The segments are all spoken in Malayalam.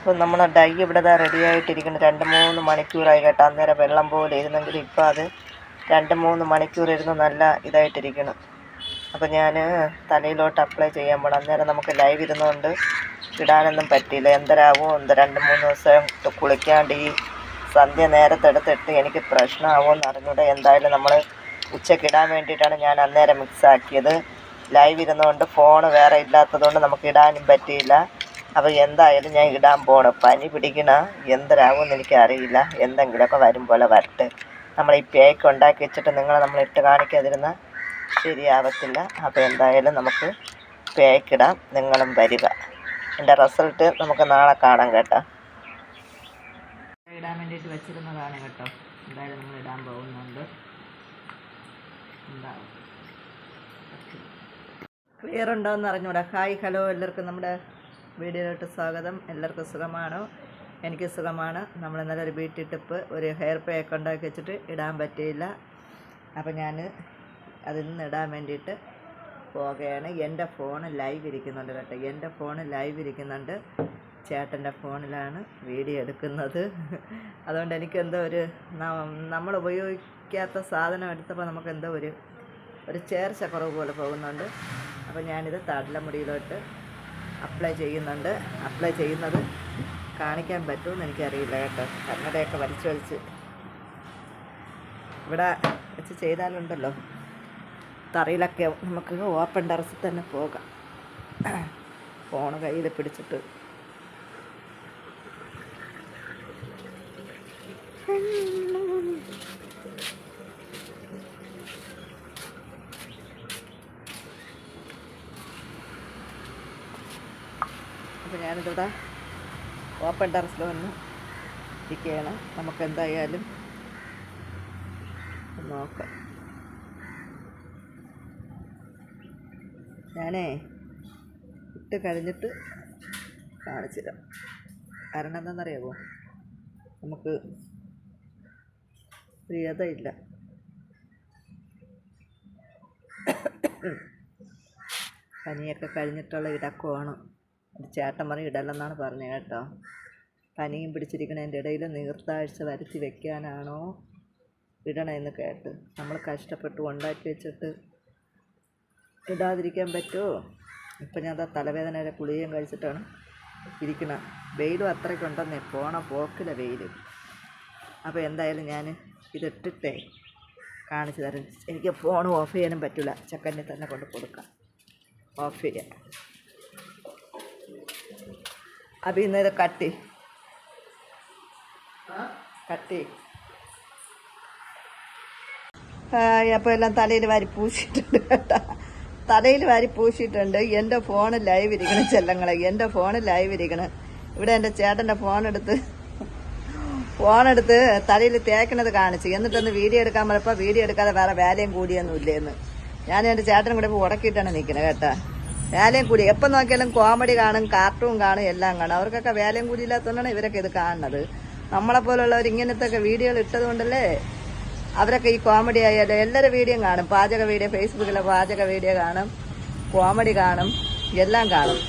ഇപ്പം നമ്മുടെ ഡൈ ഇവിടെ റെഡി ആയിട്ടിരിക്കുന്നു. 2-3 മണിക്കൂറായി കേട്ടോ. അന്നേരം വെള്ളം പോലെ ഇരുന്നെങ്കിൽ ഇപ്പോൾ അത് 2-3 മണിക്കൂർ ഇരുന്ന് നല്ല ഇതായിട്ടിരിക്കണം. അപ്പോൾ ഞാൻ തലയിലോട്ട് അപ്ലൈ ചെയ്യാൻ പോകണം. അന്നേരം നമുക്ക് ലൈവ് ഇരുന്നുകൊണ്ട് ഇടാനൊന്നും പറ്റിയില്ല. എന്തരാവോ 2-3 ദിവസം കുളിക്കാണ്ട് ഈ സന്ധ്യ നേരത്തെടുത്തിട്ട് എനിക്ക് പ്രശ്നമാവുമോ എന്ന് അറിഞ്ഞൂടെ. എന്തായാലും നമ്മൾ ഉച്ചയ്ക്ക് ഇടാൻ വേണ്ടിയിട്ടാണ് ഞാൻ അന്നേരം മിക്സാക്കിയത്. ലൈവ് ഇരുന്നുകൊണ്ട് ഫോണ് വേറെ ഇല്ലാത്തതുകൊണ്ട് നമുക്ക് ഇടാനും പറ്റിയില്ല. അപ്പോൾ എന്തായാലും ഞാൻ ഇടാൻ പോകണം. പനി പിടിക്കണ എന്തരാകുമെന്ന് എനിക്കറിയില്ല. എന്തെങ്കിലുമൊക്കെ വരും പോലെ വരട്ടെ. നമ്മൾ ഈ പേക്ക് ഉണ്ടാക്കി വെച്ചിട്ട് നമ്മളിട്ട് കാണിക്കാതിരുന്നാൽ ശരിയാവത്തില്ല. അപ്പോൾ എന്തായാലും നമുക്ക് പേക്കിടാം. നിങ്ങളും വരിക. എൻ്റെ റിസൾട്ട് നമുക്ക് നാളെ കാണാം കേട്ടോ. ഇടാൻ വേണ്ടിയിട്ട് വെച്ചിരുന്നതാണ് കേട്ടോ. എന്തായാലും നമ്മൾ ഇടാൻ പോകുന്നുണ്ട്. ഉണ്ടാവും. ക്ലിയർ ഉണ്ടോയെന്ന് അറിഞ്ഞൂടാ. ഹായ് ഹലോ, എല്ലാവർക്കും നമ്മുടെ വീഡിയോയിലോട്ട് സ്വാഗതം. എല്ലാവർക്കും സുഖമാണോ? എനിക്ക് സുഖമാണ്. നമ്മൾ ഇന്നലെ ഒരു ബ്യൂട്ടി ടിപ്പ്, ഒരു ഹെയർ പാക്ക് ഉണ്ടാക്കി വെച്ചിട്ട് ഇടാൻ പറ്റിയില്ല. അപ്പോൾ ഞാൻ അതിൽ നിന്ന് ഇടാൻ വേണ്ടിയിട്ട് പോകുകയാണ്. എൻ്റെ ഫോണ് ലൈവ് ഇരിക്കുന്നുണ്ട് കേട്ടോ. എൻ്റെ ഫോണ് ലൈവ് ഇരിക്കുന്നുണ്ട്. ചേട്ടൻ്റെ ഫോണിലാണ് വീഡിയോ എടുക്കുന്നത്. അതുകൊണ്ട് എനിക്കെന്തോ നമ്മൾ ഉപയോഗിക്കാത്ത സാധനം എടുത്തപ്പോൾ നമുക്കെന്തോ ഒരു ചേർച്ചക്കുറവ് പോലെ പോകുന്നുണ്ട്. അപ്പോൾ ഞാനിത് തലമുടിയിലോട്ട് അപ്ലൈ ചെയ്യുന്നുണ്ട്. അപ്ലൈ ചെയ്യുന്നത് കാണിക്കാൻ പറ്റുമെന്ന് എനിക്കറിയില്ല കേട്ടോ. കണ്ണടയൊക്കെ വലിച്ച് ഇവിടെ വെച്ച് ചെയ്താലുണ്ടല്ലോ, തറയിലൊക്കെ നമുക്ക് ഓപ്പൺ ടെറസിൽ തന്നെ പോകാം. ഫോണ് കയ്യിൽ പിടിച്ചിട്ട് അപ്പോൾ ഞാനിതിവിടെ ഓപ്പൺ ടെറസിൽ വന്ന് ഇരിക്കുകയാണ്. നമുക്ക് എന്തായാലും നോക്കാം. ഞാനേ ഇട്ട് കഴിഞ്ഞിട്ട് കാണിച്ചു തരാം. കാരണം എന്താണെന്നറിയാമോ, നമുക്ക് പ്രിയതയില്ല. പനിയൊക്കെ കഴിഞ്ഞിട്ടുള്ള ഇടക്കമാണ്. ചേട്ടൻ പറഞ്ഞ് ഇടലെന്നാണ് പറഞ്ഞത് കേട്ടോ. പനിയും പിടിച്ചിരിക്കണതിൻ്റെ ഇടയിൽ നീർത്താഴ്ച വരുത്തി വെക്കാനാണോ ഇടണമെന്ന് കേട്ട്. നമ്മൾ കഷ്ടപ്പെട്ട് ഉണ്ടാക്കി വെച്ചിട്ട് ഇടാതിരിക്കാൻ പറ്റുമോ? ഇപ്പം ഞാൻ തലവേദനയുടെ ഗുളികയും കഴിച്ചിട്ടാണ് ഇരിക്കണം. വെയിലും അത്രയ്ക്കുണ്ടെന്നേ, പോണ പോക്കില്ല വെയിൽ. അപ്പോൾ എന്തായാലും ഞാൻ ഇതിട്ടിട്ടേ കാണിച്ചു തരാം. എനിക്ക് ഫോൺ ഓഫ് ചെയ്യാനും പറ്റില്ല. ചെക്കനെ തന്നെ കൊണ്ട് കൊടുക്കാം ഓഫ് ചെയ്യാൻ. അപ്പം ഇന്നത് കട്ടി അപ്പോൾ എല്ലാം തലയിൽ വാരി പൂശിയിട്ടുണ്ട് കേട്ടോ. തലയിൽ വാരി പൂശിയിട്ടുണ്ട്. എൻ്റെ ഫോണ് ലൈവ് ഇരിക്കണം ചെല്ലങ്ങളെ. എൻ്റെ ഫോണ് ലൈവ് ഇരിക്കണം. ഇവിടെ എൻ്റെ ചേട്ടൻ്റെ ഫോണെടുത്ത് തലയിൽ തേക്കണത് കാണിച്ചു. എന്നിട്ടൊന്ന് വീഡിയോ എടുക്കാൻ പറഞ്ഞപ്പോൾ വീഡിയോ എടുക്കാതെ വേറെ വേലയും കൂടിയൊന്നും ഇല്ലേന്ന്. ഞാൻ എൻ്റെ ചേട്ടനും കൂടെ ഇപ്പോൾ ഉടക്കിയിട്ടാണ് നിൽക്കുന്നത് കേട്ടോ. വേലയും കൂടി എപ്പം നോക്കിയാലും കോമഡി കാണും, കാർട്ടൂൺ കാണും, എല്ലാം കാണും. അവർക്കൊക്കെ വേലയും കൂടി ഇല്ലാത്തതുകൊണ്ടാണ് ഇവരൊക്കെ ഇത് കാണുന്നത്. നമ്മളെപ്പോലുള്ളവർ ഇങ്ങനത്തെ ഒക്കെ വീഡിയോകൾ ഇട്ടത് കൊണ്ടല്ലേ അവരൊക്കെ ഈ കോമഡി ആയാലും എല്ലാവരും വീഡിയോ കാണും. പാചക വീഡിയോ, ഫേസ്ബുക്കിലെ പാചക വീഡിയോ കാണും, കോമഡി കാണും, എല്ലാം കാണും.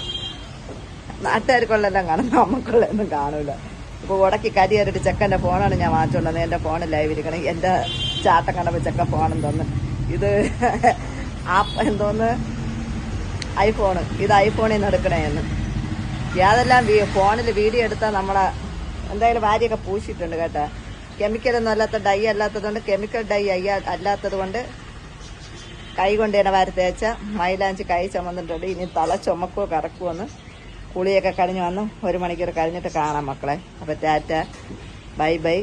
നാട്ടുകാർക്കുള്ളെല്ലാം കാണും, നമുക്കുള്ളതൊന്നും കാണൂല. ഇപ്പോൾ ഉടക്കി കരിയേറിട്ട് ചെക്കൻ്റെ ഫോണാണ് ഞാൻ വാങ്ങിച്ചുകൊണ്ടത്. എൻ്റെ ഫോണിൽ ലൈവ് ഇരിക്കണം. എൻ്റെ ചാട്ടം കണ്ടപ്പോൾ ചെക്കൻ ഫോണെന്ന് തോന്നുന്നു. ഇത് എന്തോന്ന് ഐഫോണ്. ഇത് ഐഫോണിൽ നിന്ന് എടുക്കണേന്ന്. യാതെല്ലാം ഫോണിൽ വീഡിയോ എടുത്താൽ നമ്മളെ എന്തായാലും വാരിയൊക്കെ പൂശിയിട്ടുണ്ട് കേട്ടോ. കെമിക്കലൊന്നും അല്ലാത്ത ഡൈ അല്ലാത്തതുകൊണ്ട്, കെമിക്കൽ ഡൈ അല്ലാത്തത് കൊണ്ട് കൈ കൊണ്ട് തന്നെ വാരി തേച്ച മൈലാഞ്ചി കൈ ചുമന്നിട്ടുണ്ട്. ഇനി തല ചുമക്കുമോ കറക്കുമെന്ന് കുളിയൊക്കെ കഴിഞ്ഞ് വന്ന് 1 മണിക്കൂർ കഴിഞ്ഞിട്ട് കാണാം മക്കളെ. അപ്പോൾ ടാറ്റ, ബൈ ബൈ.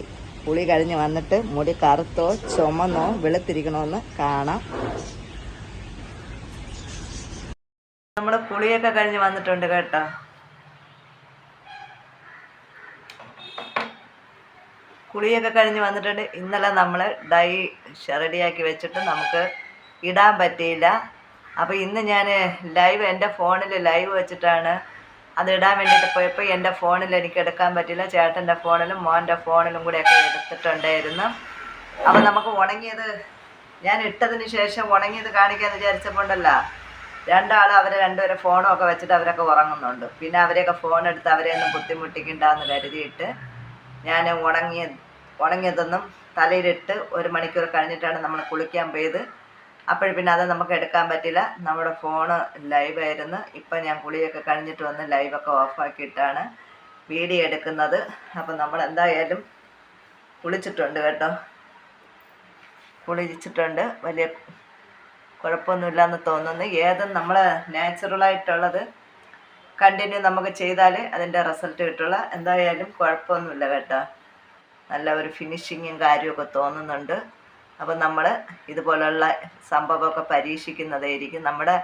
കുളി കഴിഞ്ഞ് വന്നിട്ട് മുടി കറുത്തോ ചുമന്നോ വെളുത്തിരിക്കണമെന്ന് കാണാം. നമ്മൾ കുളിയൊക്കെ കഴിഞ്ഞ് വന്നിട്ടുണ്ട് കേട്ടോ. കുളിയൊക്കെ കഴിഞ്ഞ് വന്നിട്ടുണ്ട്. ഇന്നലെ നമ്മൾ ഡൈ റെഡിയാക്കി വെച്ചിട്ട് നമുക്ക് ഇടാൻ പറ്റിയില്ല. അപ്പോൾ ഇന്ന് ഞാൻ ലൈവ് എൻ്റെ ഫോണിൽ ലൈവ് വെച്ചിട്ടാണ് അത് ഇടാൻ വേണ്ടിയിട്ട് പോയപ്പോൾ എൻ്റെ ഫോണിൽ എനിക്ക് എടുക്കാൻ പറ്റില്ല. ചേട്ടൻ്റെ ഫോണിലും മോൻ്റെ ഫോണിലും കൂടെയൊക്കെ എടുത്തിട്ടുണ്ടായിരുന്നു. അപ്പോൾ നമുക്ക് ഉണങ്ങിയത് ഞാൻ ഇട്ടതിന് ശേഷം ഉണങ്ങിയത് കാണിക്കാമെന്ന് വിചാരിച്ചപ്പോണ്ടല്ല രണ്ടാളും അവരെ രണ്ടുപേരെ ഫോണൊക്കെ വെച്ചിട്ട് അവരൊക്കെ ഉറങ്ങുന്നുണ്ട്. പിന്നെ അവരെയൊക്കെ ഫോണെടുത്ത് അവരെയൊന്നും ബുദ്ധിമുട്ടിക്കണ്ടെന്ന് കരുതിയിട്ട് ഞാൻ ഉണങ്ങിയതൊന്നും തലയിലിട്ട് 1 മണിക്കൂർ കഴിഞ്ഞിട്ടാണ് നമ്മൾ കുളിക്കാൻ പോയത്. അപ്പോഴും പിന്നെ അത് നമുക്ക് എടുക്കാൻ പറ്റില്ല. നമ്മുടെ ഫോണ് ലൈവായിരുന്നു. ഇപ്പം ഞാൻ കുളിയൊക്കെ കഴിഞ്ഞിട്ട് വന്ന് ലൈവൊക്കെ ഓഫാക്കിയിട്ടാണ് വീഡിയോ എടുക്കുന്നത്. അപ്പം നമ്മൾ എന്തായാലും കുളിച്ചിട്ടുണ്ട് കേട്ടോ. കുളിച്ചിട്ടുണ്ട്. വലിയ കുഴപ്പമൊന്നുമില്ലയെന്ന് തോന്നുന്നു. ഏതും നമ്മൾ നാച്ചുറലായിട്ടുള്ളത് കണ്ടിന്യൂ നമുക്ക് ചെയ്താൽ അതിൻ്റെ റിസൾട്ട് കിട്ടുള്ളൂ. എന്തായാലും കുഴപ്പമൊന്നുമില്ല കേട്ടോ. നല്ല ഒരു ഫിനിഷിങ്ങും കാര്യമൊക്കെ തോന്നുന്നുണ്ട്. അപ്പം നമ്മൾ ഇതുപോലുള്ള സംഭവമൊക്കെ പരീക്ഷിക്കുന്നതായിരിക്കും. നമ്മുടെ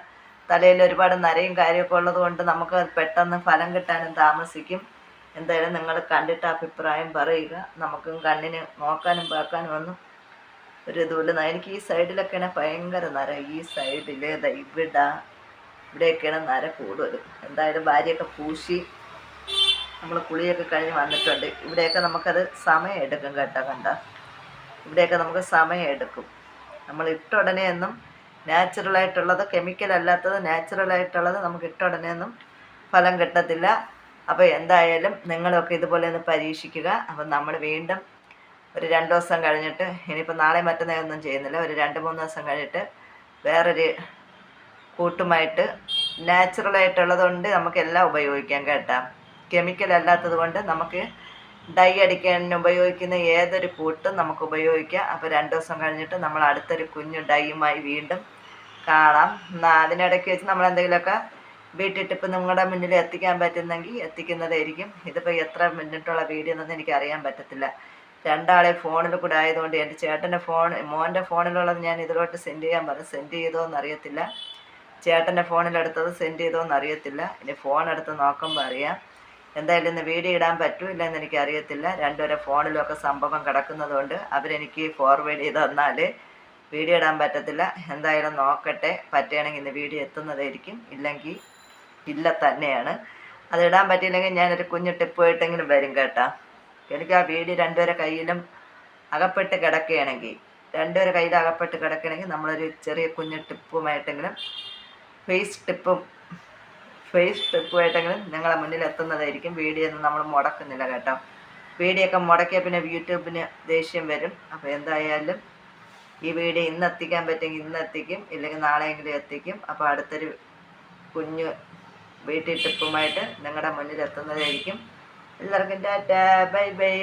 തലയിൽ ഒരുപാട് നരയും കാര്യമൊക്കെ ഉള്ളത് കൊണ്ട് നമുക്ക് പെട്ടെന്ന് ഫലം കിട്ടാനും താമസിക്കും. എന്തായാലും നിങ്ങൾ കണ്ടിട്ട് അഭിപ്രായം പറയുക. നമുക്കും കണ്ണിന് നോക്കാനും പാക്കാനും ഒന്നും ഒരു ഇതുമില്ല. എനിക്ക് ഈ സൈഡിലൊക്കെയാണ് ഭയങ്കര നര. ഈ സൈഡിൽ ഇവിടെയൊക്കെയാണ് നര കൂടുതലും. എന്തായാലും ഭാര്യയൊക്കെ പൂശി നമ്മൾ കുളിയൊക്കെ കഴിഞ്ഞ് വന്നിട്ടുണ്ട്. ഇവിടെയൊക്കെ നമുക്കത് സമയം എടുക്കും കേട്ടോ. കണ്ട ഇവിടെയൊക്കെ നമുക്ക് സമയം എടുക്കും. നമ്മൾ ഇട്ട ഉടനെ ഒന്നും നാച്ചുറലായിട്ടുള്ളത്, കെമിക്കൽ അല്ലാത്തത് നാച്ചുറലായിട്ടുള്ളത് നമുക്ക് ഇട്ട ഉടനെ ഒന്നും ഫലം കിട്ടത്തില്ല. അപ്പോൾ എന്തായാലും നിങ്ങളൊക്കെ ഇതുപോലെ ഒന്ന് പരീക്ഷിക്കുക. അപ്പം നമ്മൾ വീണ്ടും ഒരു 2 ദിവസം കഴിഞ്ഞിട്ട്, ഇനിയിപ്പോൾ നാളെ മറ്റന്നാളൊന്നും ചെയ്യുന്നില്ല, ഒരു 2-3 ദിവസം കഴിഞ്ഞിട്ട് വേറൊരു കൂട്ടുമായിട്ട് നാച്ചുറലായിട്ടുള്ളത് കൊണ്ട് നമുക്കെല്ലാം ഉപയോഗിക്കാം കേട്ടോ. കെമിക്കൽ അല്ലാത്തത് കൊണ്ട് നമുക്ക് ഡൈ അടിക്കാൻ ഉപയോഗിക്കുന്ന ഏതൊരു കൂട്ടും നമുക്ക് ഉപയോഗിക്കാം. അപ്പോൾ 2 ദിവസം കഴിഞ്ഞിട്ട് നമ്മൾ അടുത്തൊരു കുഞ്ഞു ഡൈയുമായി വീണ്ടും കാണാം. അതിനിടയ്ക്ക് വെച്ച് നമ്മൾ എന്തെങ്കിലുമൊക്കെ ബ്യൂട്ടി ടിപ്പ് നിങ്ങളുടെ മുന്നിൽ എത്തിക്കാൻ പറ്റുന്നെങ്കിൽ എത്തിക്കുന്നതായിരിക്കും. ഇതിപ്പോൾ എത്ര മിനിറ്റുള്ള വീഡിയോ എന്നൊന്നും എനിക്ക് അറിയാൻ പറ്റത്തില്ല. രണ്ടാളെ ഫോണിൽ കൂടെ ആയതുകൊണ്ട് എൻ്റെ ചേട്ടൻ്റെ മോൻ്റെ ഫോണിലുള്ളത് ഞാൻ ഇതിലോട്ട് സെൻഡ് ചെയ്യാൻ പറഞ്ഞു. സെൻഡ് ചെയ്തോന്ന് അറിയത്തില്ല. ചേട്ടൻ്റെ ഫോണിലെടുത്തത് സെൻഡ് ചെയ്തോന്ന് അറിയത്തില്ല. ഇനി ഫോൺ എടുത്ത് നോക്കുമ്പോൾ അറിയാം. എന്തായാലും ഇന്ന് വീഡിയോ ഇടാൻ പറ്റൂല്ല എന്ന് എനിക്കറിയത്തില്ല. രണ്ടുപേരെ ഫോണിലൊക്കെ സംഭവം കിടക്കുന്നതുകൊണ്ട് അവരെനിക്ക് ഫോർവേഡ് ചെയ്ത് തന്നാൽ വീഡിയോ ഇടാൻ പറ്റത്തില്ല. എന്തായാലും നോക്കട്ടെ. പറ്റുകയാണെങ്കിൽ ഇന്ന് വീഡിയോ എത്തുന്നതായിരിക്കും. ഇല്ലെങ്കിൽ ഇല്ല തന്നെയാണ്. അതിടാൻ പറ്റിയില്ലെങ്കിൽ ഞാനൊരു കുഞ്ഞു ടിപ്പായിട്ടെങ്കിലും വരും കേട്ടോ. എനിക്ക് ആ വീഡിയോ രണ്ടുപേരെ കയ്യിലും അകപ്പെട്ട് കിടക്കുകയാണെങ്കിൽ നമ്മളൊരു ചെറിയ കുഞ്ഞു ടിപ്പുമായിട്ടെങ്കിലും ഫേസ് ടിപ്പുമായിട്ടെങ്കിലും നിങ്ങളെ മുന്നിൽ എത്തുന്നതായിരിക്കും. വീഡിയോ ഒന്നും നമ്മൾ മുടക്കുന്നില്ല കേട്ടോ. വീഡിയോ ഒക്കെ മുടക്കിയാൽ പിന്നെ യൂട്യൂബിന് ദേഷ്യം വരും. അപ്പോൾ എന്തായാലും ഈ വീഡിയോ ഇന്ന് എത്തിക്കാൻ പറ്റുമെങ്കിൽ ഇന്ന് എത്തിക്കും, ഇല്ലെങ്കിൽ നാളെയെങ്കിലും എത്തിക്കും. അപ്പോൾ അടുത്തൊരു കുഞ്ഞു ബ്യൂട്ടി ടിപ്പുമായിട്ട് നിങ്ങളുടെ മുന്നിൽ എത്തുന്നതായിരിക്കും. എല്ലാവർക്കും ടാറ്റാ, ബൈ ബൈ.